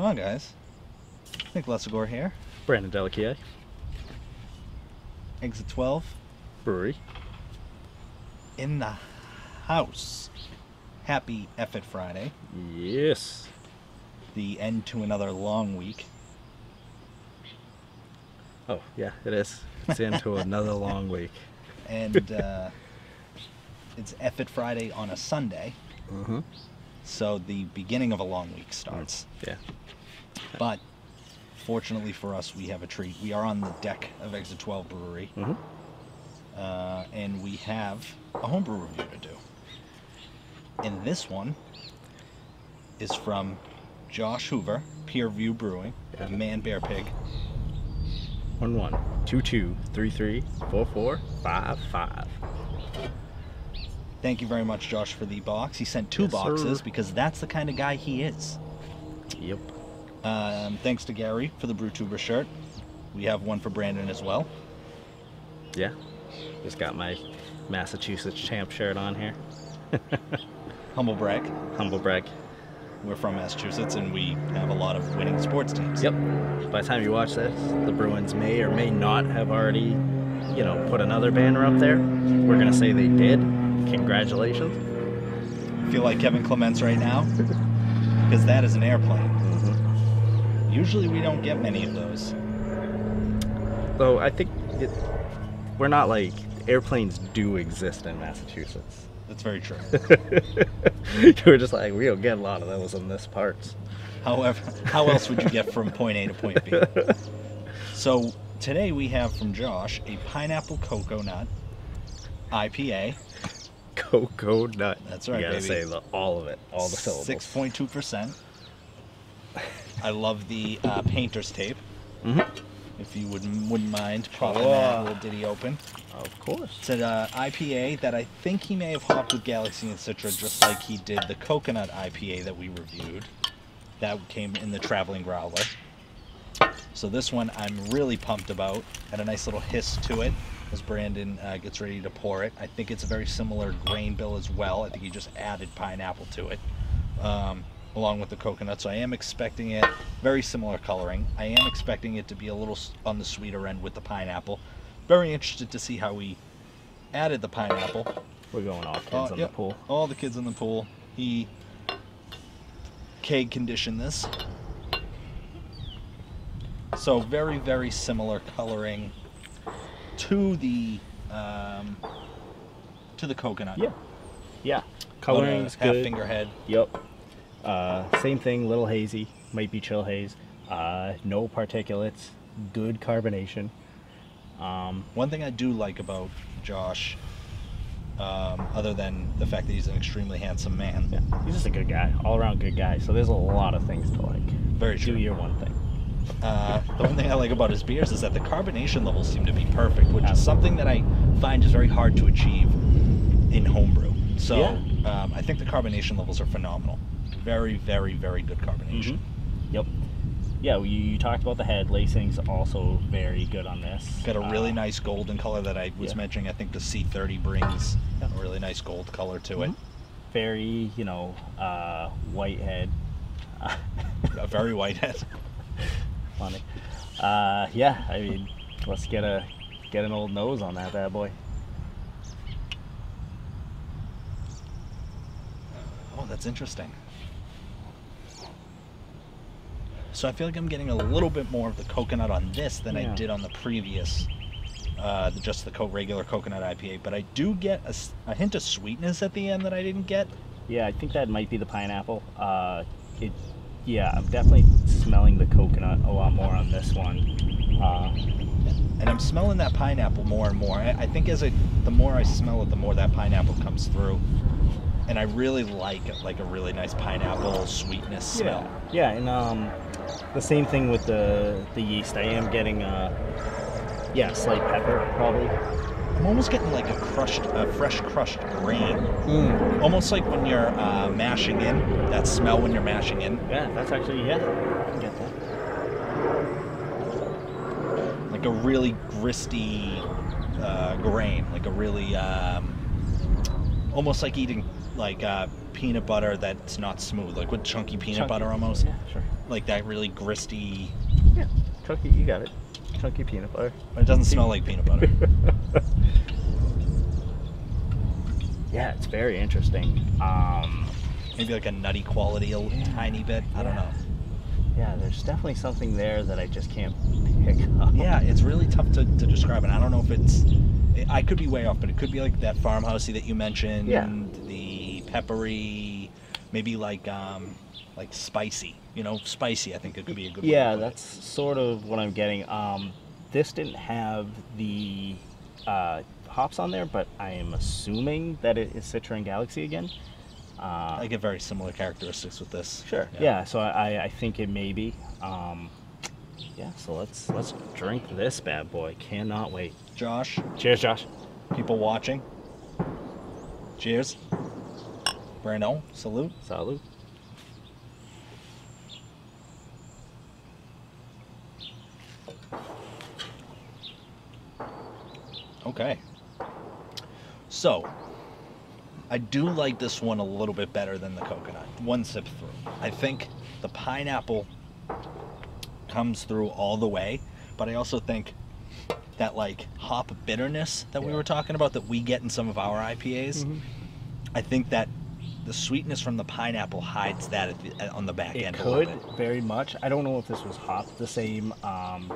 going on, guys? Nick Lesagore here. Brandon Delakier. Exit 12. Brewery. In the house. Happy Effort Friday. Yes. The end to another long week. Oh, yeah, it is. It's into another long week. And it's Effort Friday on a Sunday. Mm-hmm. So the beginning of a long week starts. Yeah. But fortunately for us, we have a treat. We are on the deck of Exit 12 Brewery. Mm-hmm. And we have a homebrew review to do. And this one is from Josh Hoover, Pier Brewing, Man Bear Pig. 11-22-33-44-55. Thank you very much, Josh, for the box. He sent two boxes because that's the kind of guy he is. Yep. Thanks to Gary for the BrewTuber shirt. We have one for Brandon as well. Yeah. Just got my Massachusetts champ shirt on here. Humble brag. Humble brag. We're from Massachusetts, and we have a lot of winning sports teams. Yep. By the time you watch this, the Bruins may or may not have already, put another banner up there. We're going to say they did. Congratulations. I feel like Kevin Clements right now, because that is an airplane. Mm-hmm. Usually we don't get many of those. Though I think we're not like, airplanes do exist in Massachusetts. That's very true. We're just like, we don't get a lot of those in this parts. However, how else would you get from point A to point B? So today we have from Josh a Pineapple Coconut IPA. Coconut. That's right, you gotta baby. say all of it, all the syllables. 6.2%. I love the painter's tape. Mm-hmm. If you wouldn't mind popping that little ditty open. Of course. It's an IPA that I think he may have hopped with Galaxy and Citra, just like he did the Coconut IPA that we reviewed. That came in the Traveling Growler. So this one I'm really pumped about. Had a nice little hiss to it as Brandon gets ready to pour it. I think it's a very similar grain bill as well. I think he just added pineapple to it. Along with the coconut, so I am expecting it very similar coloring. I am expecting it to be a little on the sweeter end with the pineapple. Very interested to see how we added the pineapple. We're going all kids in the pool. All the kids in the pool. He keg conditioned this. So very, very similar coloring to the coconut. Yeah. Yeah. Coloring's good. Half finger head. Yep. Same thing, little hazy, might be chill haze. No particulates, good carbonation. One thing I do like about Josh, other than the fact that he's an extremely handsome man. Yeah, he's just a good guy, all around good guy. So there's a lot of things to like. Very true. Do your one thing. The one thing I like about his beers is that the carbonation levels seem to be perfect, which is something that I find is very hard to achieve in homebrew. So yeah. I think the carbonation levels are phenomenal. Very, very, very good carbonation. Mm-hmm. Yep. Yeah, you talked about the head. Lacing's also very good on this. Got a really nice golden color that I was mentioning. I think the C30 brings a really nice gold color to it. Very, white head. A very white head. Funny. Yeah, I mean, let's get an old nose on that bad boy. Oh, that's interesting. So I feel like I'm getting a little bit more of the coconut on this than I did on the previous, just the regular coconut IPA. But I do get a hint of sweetness at the end that I didn't get. Yeah, I think that might be the pineapple. Yeah, I'm definitely smelling the coconut a lot more on this one. And I'm smelling that pineapple more and more. I think the more I smell it, the more that pineapple comes through. And I really like a really nice pineapple sweetness smell. Yeah, and the same thing with the yeast. I am getting slight pepper probably. I'm almost getting like a fresh crushed grain. Almost like when you're mashing in, that smell when you're mashing in. Yeah, that's actually, I can get that. Like a really gristy grain, like a really, almost like eating like peanut butter that's not smooth, like with chunky peanut butter almost. Yeah, sure. like that really gristy. Yeah, chunky. You got it. Chunky peanut butter. It doesn't smell like peanut butter. Yeah, it's very interesting. Maybe like a nutty quality, tiny bit. I don't know. Yeah, there's definitely something there that I just can't pick up. Yeah, it's really tough to describe, and I don't know if it's. I could be way off, but it could be like that farmhousey that you mentioned. Yeah. The peppery, maybe like spicy. You know, spicy. I think it could be a good. Yeah, way to put that's sort of what I'm getting. This didn't have the hops on there, but I am assuming that it is Citra and Galaxy again. I get very similar characteristics with this. Sure. Yeah. So I think it may be. Yeah. So let's drink this bad boy. Cannot wait. Josh. Cheers, Josh. People watching. Cheers. Breno. Salute. Salud. Okay. So, I do like this one a little bit better than the coconut. One sip through. I think the pineapple comes through all the way, but I also think that like hop bitterness that we were talking about that we get in some of our IPAs, I think that the sweetness from the pineapple hides that on the back end. It could very much. I don't know if this was hopped the same,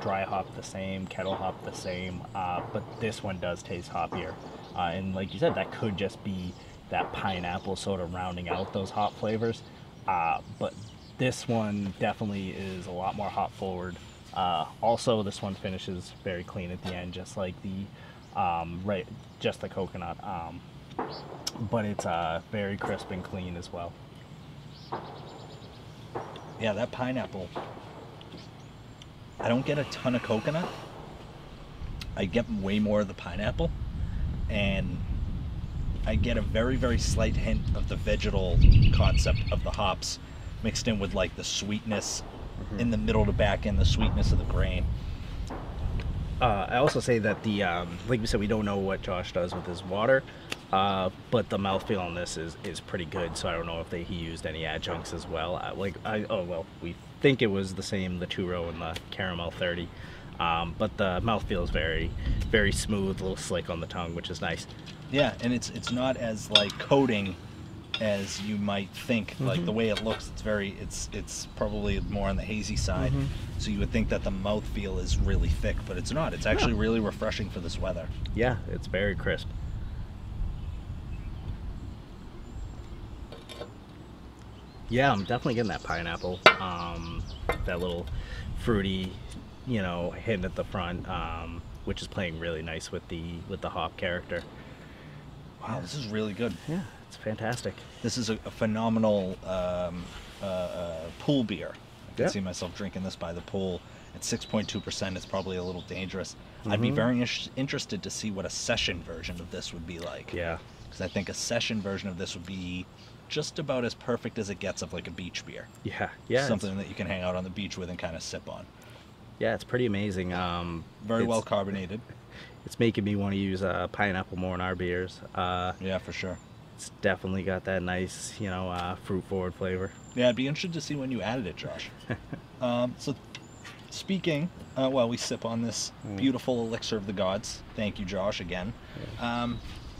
dry hop the same, kettle hop the same, but this one does taste hoppier. And like you said, that could just be that pineapple sort of rounding out those hop flavors. But this one definitely is a lot more hop forward. Also, this one finishes very clean at the end, just like the just the coconut. But it's very crisp and clean as well. Yeah, that pineapple. I don't get a ton of coconut. I get way more of the pineapple, and I get a very, very slight hint of the vegetal concept of the hops mixed in with like the sweetness in the middle to back end, the sweetness of the grain. I also say that the, like we said, we don't know what Josh does with his water, but the mouthfeel on this is pretty good, so I don't know if he used any adjuncts as well. We think it was the same, the 2-row and the Caramel 30, but the mouthfeel is very, very smooth, a little slick on the tongue, which is nice. Yeah, and it's not as like coating as you might think. Like the way it looks, it's probably more on the hazy side. So you would think that the mouthfeel is really thick, but it's not. It's actually really refreshing for this weather. Yeah, it's very crisp. Yeah, I'm definitely getting that pineapple. That little fruity, hint at the front, which is playing really nice with the hop character. Wow, this is really good. Yeah, it's fantastic. This is a phenomenal pool beer. I can see myself drinking this by the pool. At 6.2%, it's probably a little dangerous. I'd be very interested to see what a session version of this would be like. Yeah. Because I think a session version of this would be just about as perfect as it gets of like a beach beer. Yeah. Something that you can hang out on the beach with and kind of sip on. Yeah, it's pretty amazing. Very well carbonated. It's making me want to use pineapple more in our beers. Yeah, for sure. It's definitely got that nice, fruit-forward flavor. Yeah, I'd be interested to see when you added it, Josh. So, speaking, while we sip on this beautiful elixir of the gods, thank you, Josh, again.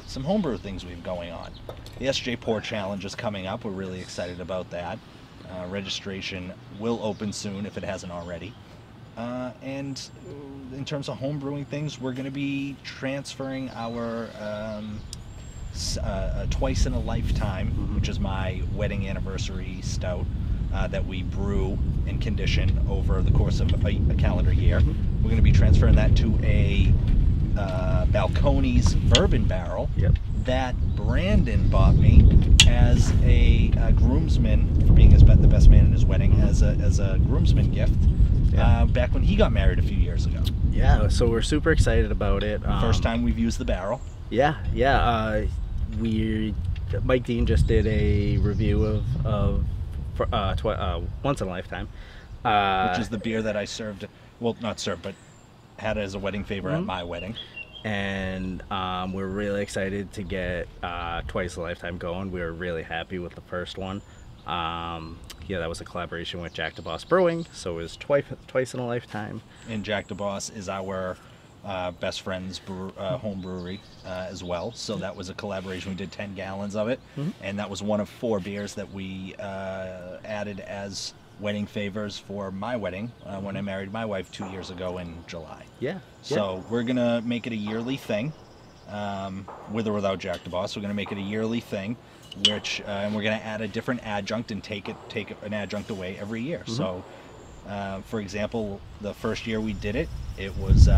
Some homebrew things we have going on. The SJ Pour Challenge is coming up. We're really excited about that. Registration will open soon if it hasn't already. And in terms of homebrewing things, we're going to be transferring our Twice in a Lifetime, which is my wedding anniversary stout that we brew and condition over the course of a calendar year. We're going to be transferring that to a Balcones bourbon barrel that Brandon bought me as a groomsman, for being the best man in his wedding, as a groomsman gift. Back when he got married a few years ago. Yeah, so we're super excited about it. First time we've used the barrel. Yeah. Mike Dean just did a review of Once in a Lifetime, which is the beer that I served. Well, not served, but had as a wedding favor at my wedding. And we're really excited to get Twice in a Lifetime going. We were really happy with the first one. Yeah, that was a collaboration with Jack the Boss Brewing, so it was twice in a lifetime. And Jack the Boss is our best friend's home brewery as well. So that was a collaboration. We did 10 gallons of it, and that was one of 4 beers that we added as wedding favors for my wedding when I married my wife 2 years ago in July. Yeah. So we're gonna make it a yearly thing, with or without Jack the Boss. We're gonna make it a yearly thing, which and we're gonna add a different adjunct and take an adjunct away every year. So, for example, the first year we did it, it was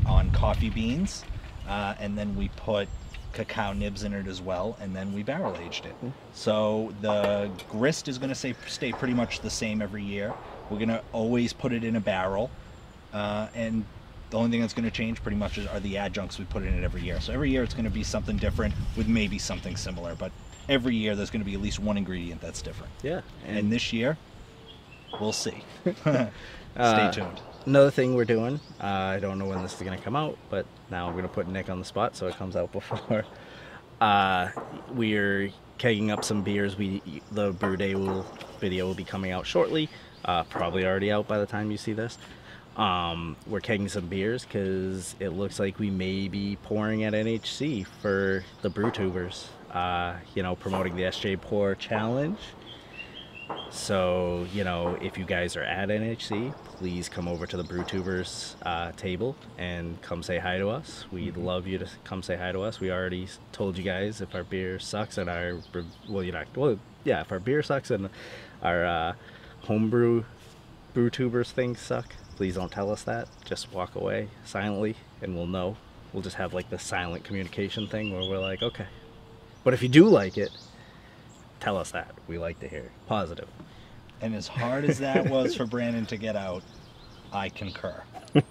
on coffee beans, and then we put cacao nibs in it as well, and then we barrel aged it. So the grist is going to stay pretty much the same every year. We're going to always put it in a barrel, and the only thing that's going to change pretty much are the adjuncts we put in it every year. So every year it's going to be something different with maybe something similar, but every year there's going to be at least one ingredient that's different. Yeah. And this year, we'll see. Stay tuned. Another thing we're doing, I don't know when this is going to come out, but now I'm going to put Nick on the spot so it comes out before. We're kegging up some beers. The Brew Day video will be coming out shortly, probably already out by the time you see this. We're kegging some beers because it looks like we may be pouring at NHC for the BrewTubers, promoting the SJ Pour Challenge. So, if you guys are at NHC, please come over to the BrewTubers table and come say hi to us. We'd love you to come say hi to us. We already told you guys if our beer sucks and if our beer sucks and our homebrew BrewTubers things suck, please don't tell us that. Just walk away silently and we'll know. We'll just have like the silent communication thing where we're like, okay. But if you do like it, tell us that. We like to hear it. Positive. And as hard as that was for Brandon to get out, I concur. All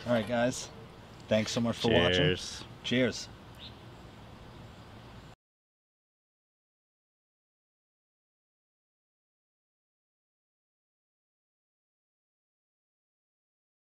right, guys. Thanks so much for watching. Cheers. Cheers.